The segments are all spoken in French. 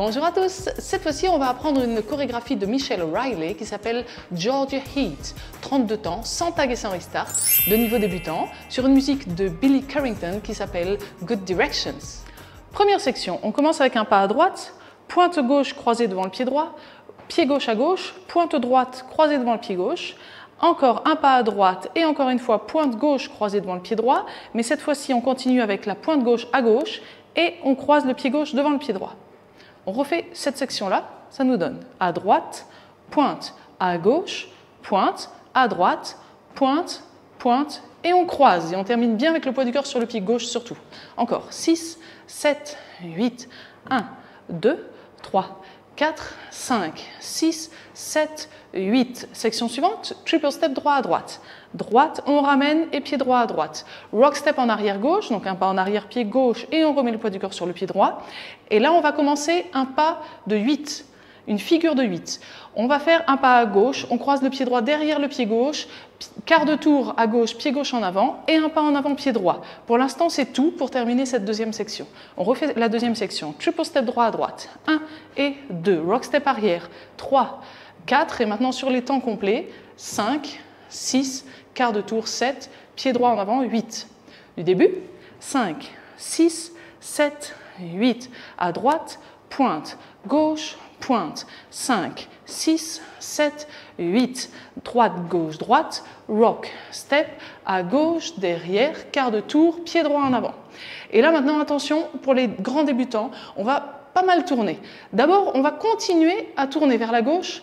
Bonjour à tous, cette fois-ci on va apprendre une chorégraphie de Michelle Riley qui s'appelle Georgia Heat, 32 temps, sans tag et sans restart, de niveau débutant, sur une musique de Billy Currington qui s'appelle Good Directions. Première section, on commence avec un pas à droite, pointe gauche croisée devant le pied droit, pied gauche à gauche, pointe droite croisée devant le pied gauche, encore un pas à droite et encore une fois pointe gauche croisée devant le pied droit, mais cette fois-ci on continue avec la pointe gauche à gauche et on croise le pied gauche devant le pied droit. On refait cette section-là, ça nous donne à droite, pointe, à gauche, pointe, à droite, pointe, pointe, et on croise. Et on termine bien avec le poids du corps sur le pied gauche surtout. Encore 6, 7, 8, 1, 2, 3, 4, 5, 6, 7, 8. Section suivante, triple step droit à droite. Droite, on ramène et pied droit à droite. Rock step en arrière gauche, donc un pas en arrière pied gauche et on remet le poids du corps sur le pied droit. Et là, on va commencer un pas de 8, une figure de 8. On va faire un pas à gauche, on croise le pied droit derrière le pied gauche, quart de tour à gauche, pied gauche en avant et un pas en avant, pied droit. Pour l'instant, c'est tout pour terminer cette deuxième section. On refait la deuxième section. Triple step droit à droite. 1 et 2. Rock step arrière. 3, 4 et maintenant sur les temps complets. 5, 6, quart de tour, 7, pied droit en avant, 8. Du début, 5, 6, 7, 8. À droite, pointe, gauche, pointe, 5, 6, 7, 8. Droite, gauche, droite, rock, step, à gauche, derrière, quart de tour, pied droit en avant. Et là maintenant, attention, pour les grands débutants, on va pas mal tourner. D'abord, on va continuer à tourner vers la gauche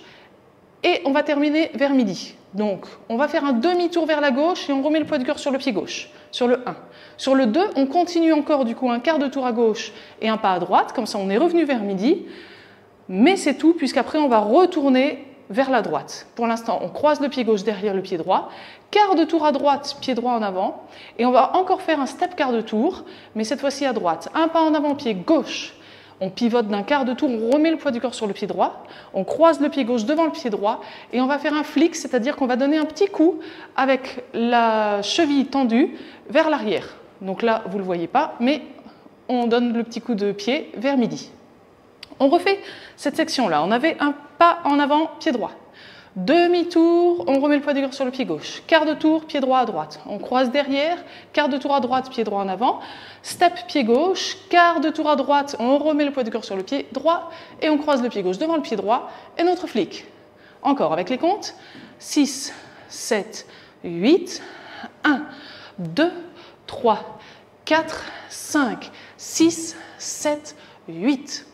et on va terminer vers midi. Donc, on va faire un demi-tour vers la gauche et on remet le poids du corps sur le pied gauche, sur le 1. Sur le 2, on continue encore du coup un quart de tour à gauche et un pas à droite, comme ça on est revenu vers midi. Mais c'est tout, puisqu'après on va retourner vers la droite. Pour l'instant, on croise le pied gauche derrière le pied droit, quart de tour à droite, pied droit en avant, et on va encore faire un step quart de tour, mais cette fois-ci à droite. Un pas en avant, pied gauche. On pivote d'un quart de tour, on remet le poids du corps sur le pied droit, on croise le pied gauche devant le pied droit et on va faire un flick, c'est-à-dire qu'on va donner un petit coup avec la cheville tendue vers l'arrière. Donc là, vous ne le voyez pas, mais on donne le petit coup de pied vers midi. On refait cette section-là. On avait un pas en avant, pied droit. Demi-tour, on remet le poids du corps sur le pied gauche. Quart de tour, pied droit à droite. On croise derrière, quart de tour à droite, pied droit en avant. Step, pied gauche, quart de tour à droite, on remet le poids du corps sur le pied droit et on croise le pied gauche devant le pied droit et notre flic. Encore avec les comptes. 6, 7, 8, 1, 2, 3, 4, 5, 6, 7, 8.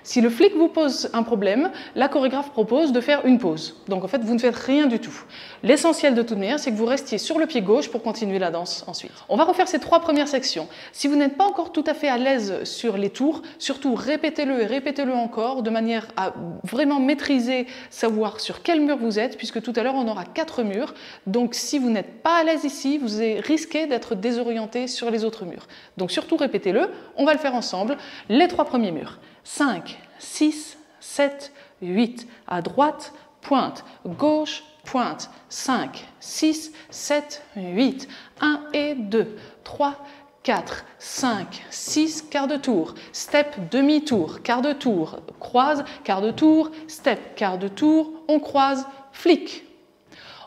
Si le flic vous pose un problème, la chorégraphe propose de faire une pause. Donc en fait, vous ne faites rien du tout. L'essentiel de toute manière, c'est que vous restiez sur le pied gauche pour continuer la danse ensuite. On va refaire ces 3 premières sections. Si vous n'êtes pas encore tout à fait à l'aise sur les tours, surtout répétez-le et répétez-le encore de manière à vraiment maîtriser, savoir sur quel mur vous êtes, puisque tout à l'heure, on aura 4 murs. Donc si vous n'êtes pas à l'aise ici, vous risquez d'être désorienté sur les autres murs. Donc surtout répétez-le, on va le faire ensemble, les 3 premiers murs. 5, 6, 7, 8. À droite, pointe. Gauche, pointe. 5, 6, 7, 8. 1 et 2, 3, 4, 5, 6, quart de tour. Step, demi-tour, quart de tour. Croise, quart de tour. Step, quart de tour. On croise, flic.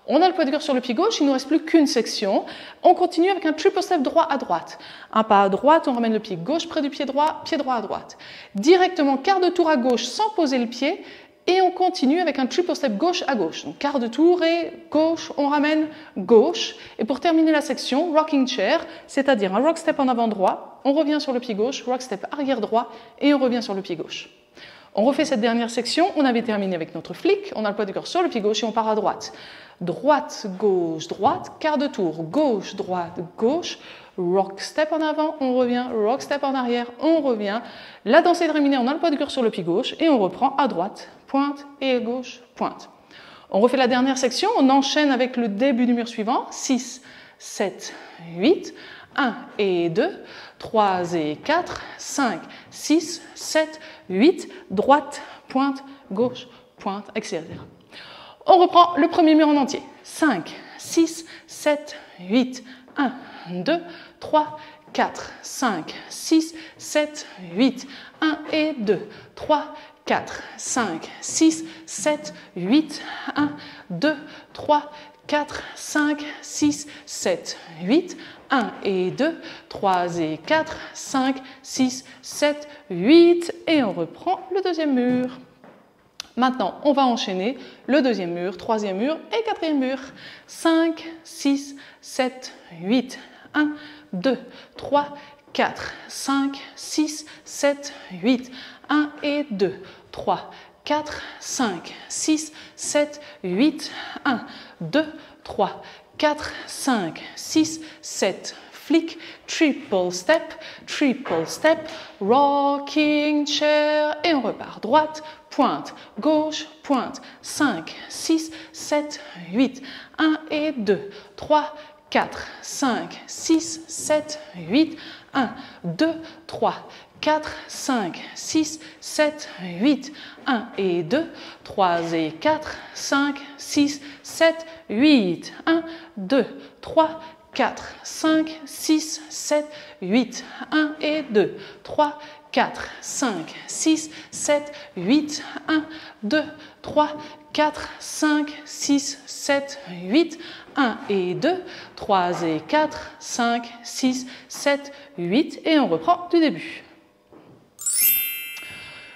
On a le poids du corps sur le pied gauche, il ne nous reste plus qu'une section. On continue avec un triple step droit à droite. Un pas à droite, on ramène le pied gauche près du pied droit à droite. Directement quart de tour à gauche sans poser le pied et on continue avec un triple step gauche à gauche. Donc quart de tour et gauche, on ramène gauche. Et pour terminer la section, rocking chair, c'est-à-dire un rock step en avant droit, on revient sur le pied gauche, rock step arrière droit et on revient sur le pied gauche. On refait cette dernière section, on avait terminé avec notre flic, on a le poids du corps sur le pied gauche et on part à droite. Droite, gauche, droite, quart de tour, gauche, droite, gauche, rock step en avant, on revient, rock step en arrière, on revient. La danse est terminée, on a le poids du corps sur le pied gauche et on reprend à droite, pointe et à gauche, pointe. On refait la dernière section, on enchaîne avec le début du mur suivant, 6, 7, 8, 1 et 2, 3 et 4, 5, 6, 7, 8, droite, pointe, gauche, pointe, etc. On reprend le premier mur en entier. 5, 6, 7, 8, 1, 2, 3, 4, 5, 6, 7, 8. 1 et 2, 3, 4, 5, 6, 7, 8. 1, 2, 3, 4, 5, 6, 7, 8. 1 et 2, 3 et 4, 5, 6, 7, 8. Et on reprend le deuxième mur. Maintenant, on va enchaîner le deuxième mur, troisième mur et quatrième mur. 5, 6, 7, 8. 1, 2, 3, 4, 5, 6, 7, 8. 1 et 2, 3, 4, 5, 6, 7, 8. 1, 2, 3, 4, 5, 6, 7. Flick, triple step, rocking chair. Et on repart. Droite, pointe, gauche, pointe. 5, 6, 7, 8. 1 et 2, 3, 4, 5, 6, 7, 8. 1, 2, 3, 4, 5, 6, 7, 8. 1 et 2, 3 et 4, 5, 6, 7, 8. 1, 2, 3, 4, 5, 6, 7, 8. 1 et 2, 3, 4, 5, 6, 7, 8. 1, 2, 3, 4, 5, 6, 7, 8. 1 et 2, 3 et 4, 5, 6, 7, 8. Et on reprend du début.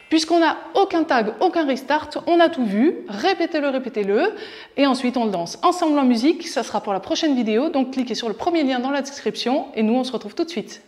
Puisqu'on n'a aucun tag, aucun restart, on a tout vu, répétez-le, et ensuite on le danse ensemble en musique, ça sera pour la prochaine vidéo, donc cliquez sur le premier lien dans la description, et nous on se retrouve tout de suite.